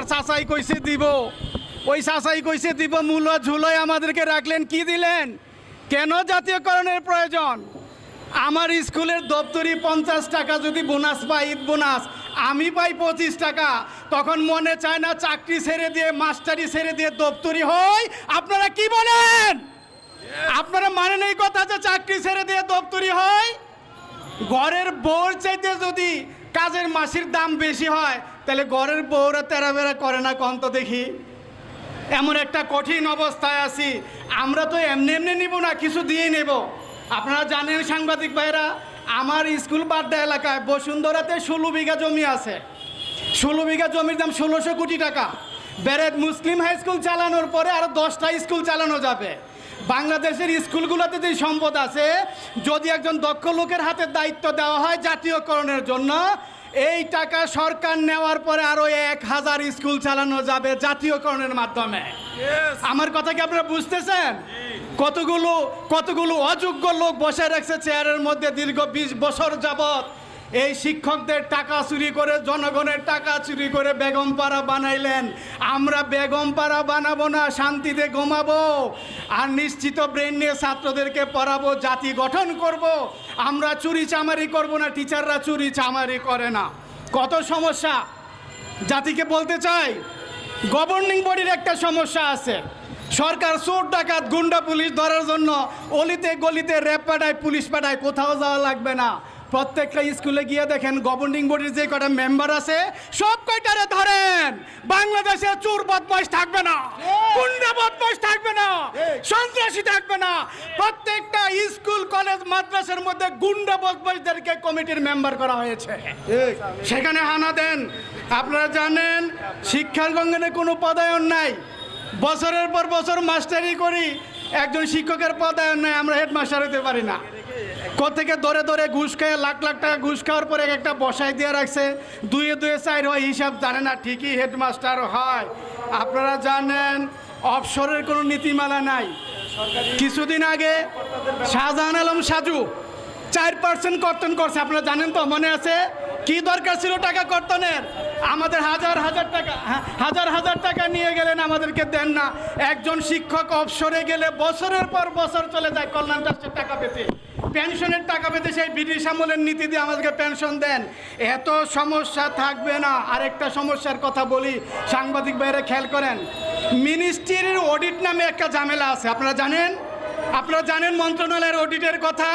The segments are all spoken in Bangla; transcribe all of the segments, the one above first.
আমার চাচাই কইছে দিব, ওই চাচাই কইছে দিব, মূল্য ঝুলোয় আমাদেরকে রাখলেন, কি দিলেন? কেন জাতীয়করণের প্রয়োজন? আমার স্কুলের দপ্তরি 50 টাকা যদি বোনাস পাই, ঈদ বোনাস, আমি পাই 25 টাকা, তখন মনে চায় না চাকরি ছেড়ে দিয়ে, মাস্টারি ছেড়ে দিয়ে দপ্তরি হই? আপনারা কি বলেন? আপনারা মানেন এই কথা যে চাকরি ছেড়ে দিয়ে দপ্তরি হয়? ঘরের বউর চাইতে যদি কাজের মাসির দাম বেশি হয়, তাহলে ঘরের বউরা তেরাবেরা করে না কন্ত দেখি? এমন একটা কঠিন অবস্থায় আছি, আমরা তো এমনি এমনি নিব না, কিছু দিয়ে নেব। আপনারা জানেন সাংবাদিক ভাইরা, আমার স্কুল বাড্ডা এলাকায় বসুন্ধরাতে 16 বিঘা জমি আছে। 16 বিঘা জমির দাম 1600 কোটি টাকা। বেরেদ মুসলিম হাই স্কুল চালানোর পরে আরও 10টা স্কুল চালানো যাবে। বাংলাদেশের স্কুলগুলোতে যে সম্পদ আছে, যদি একজন দক্ষ লোকের হাতে দায়িত্ব দেওয়া হয় জাতীয়করণের জন্য, এই টাকা সরকার নেওয়ার পরে আরো 1000 স্কুল চালানো যাবে জাতীয়করণের মাধ্যমে। আমার কথা কি আপনারা বুঝতেছেন? কতগুলো অযোগ্য লোক বসে রাখছে চেয়ারের মধ্যে দীর্ঘ 20 বছর যাবত। এই শিক্ষকদের টাকা চুরি করে, জনগণের টাকা চুরি করে বেগমপাড়া বানাইলেন। আমরা বেগমপাড়া বানাবো না, শান্তিতে ঘুমাবো আর নিশ্চিত ব্রেন নিয়ে ছাত্রদেরকে পড়াবো, জাতি গঠন করব। আমরা চুরি চামারি করব না, টিচাররা চুরি চামারি করে না। কত সমস্যা জাতিকে বলতে চাই। গভর্নিং বডির একটা সমস্যা আছে। সরকার চোর ডাকাত গুন্ডা পুলিশ ধরার জন্য অলিতে গলিতে র্যাব পাঠায়, পুলিশ পাঠায়, কোথাও যাওয়া লাগবে না। প্রত্যেকটা স্কুলে গিয়ে দেখেন গভর্নিং বডির যে কটা মেম্বার আছে সব কয়টারে ধরেন। বাংলাদেশে চোর বদমাইশ থাকবে না, গুন্ডা বদমাইশ থাকবে না, সন্ত্রাসী থাকবে না। প্রত্যেকটা স্কুল কলেজ মাদ্রাসার মধ্যে গুন্ডা বদমাইশদেরকে কমিটির মেম্বার করা হয়েছে, সেখানে হানা দেন। আপনারা জানেন শিক্ষার গঙ্গনে কোনো পদায়ন নাই। বছরের পর বছর মাস্টারি করি, একজন শিক্ষকের পদায়ন নাই, আমরা হেডমাস্টার হতে পারি না। কোথেকে ধরে ধরে ঘুষ খেয়ে লাখ লাখ টাকা ঘুষ খাওয়ার পরে একটা বসাই দিয়ে রাখছে, দুয়ে দুয়ে 4 হয়, হিসাব জানে না, ঠিকই হেডমাস্টার হয়। আপনারা জানেন অবসরের কোনো নীতিমালা নাই। কিছুদিন আগে শাহজাহান আলম সাজু 4% কর্তন করছে, আপনারা জানেন তো? মনে আছে? কি দরকার ছিল টাকা কর্তনের? আমাদের হাজার হাজার টাকা নিয়ে গেলেন, আমাদেরকে দেন না। একজন শিক্ষক অবসরে গেলে বছরের পর বছর চলে যায় কল্যাণ ট্রাস্টের টাকা পেতে, পেনশনের টাকা পেতে। সেই ব্রিটিশ আমলের নীতি দিয়ে আমাদেরকে পেনশন দেন। এত সমস্যা থাকবে না। আরেকটা সমস্যার কথা বলি, সাংবাদিক ভাইরা খেয়াল করেন, মিনিস্ট্রির অডিট নামে একটা ঝামেলা আছে। আপনারা জানেন মন্ত্রণালয়ের অডিটের কথা।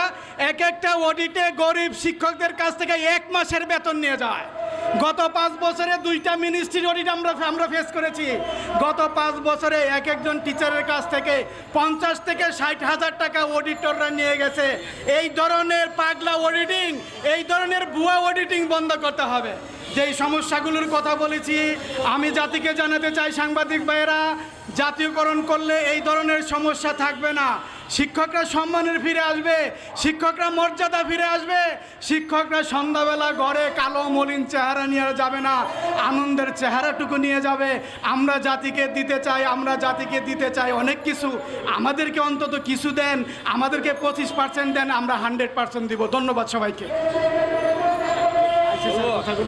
একটা অডিটে গরিব শিক্ষকদের কাছ থেকে 1 মাসের বেতন নিয়ে যায়। গত 5 বছরে 2টা মিনিস্ট্রির অডিট আমরা ফেস করেছি। গত 5 বছরে একজন টিচারের কাছ থেকে 50 থেকে 60 হাজার টাকা অডিটররা নিয়ে গেছে। এই ধরনের পাগলা অডিটিং, এই ধরনের ভুয়া অডিটিং বন্ধ করতে হবে। যেই সমস্যাগুলোর কথা বলেছি আমি জাতিকে জানাতে চাই, সাংবাদিক ভাইয়েরা, জাতীয়করণ করলে এই ধরনের সমস্যা থাকবে না। শিক্ষকরা সম্মানের ফিরে আসবে, শিক্ষকরা মর্যাদা ফিরে আসবে, শিক্ষকরা সন্ধ্যাবেলা ঘরে কালো মলিন চেহারা নিয়ে যাবে না, আনন্দের চেহারাটুকু নিয়ে যাবে। আমরা জাতিকে দিতে চাই অনেক কিছু। আমাদেরকে অন্তত কিছু দেন, আমাদেরকে 25% দেন, আমরা 100% দিব। ধন্যবাদ সবাইকে।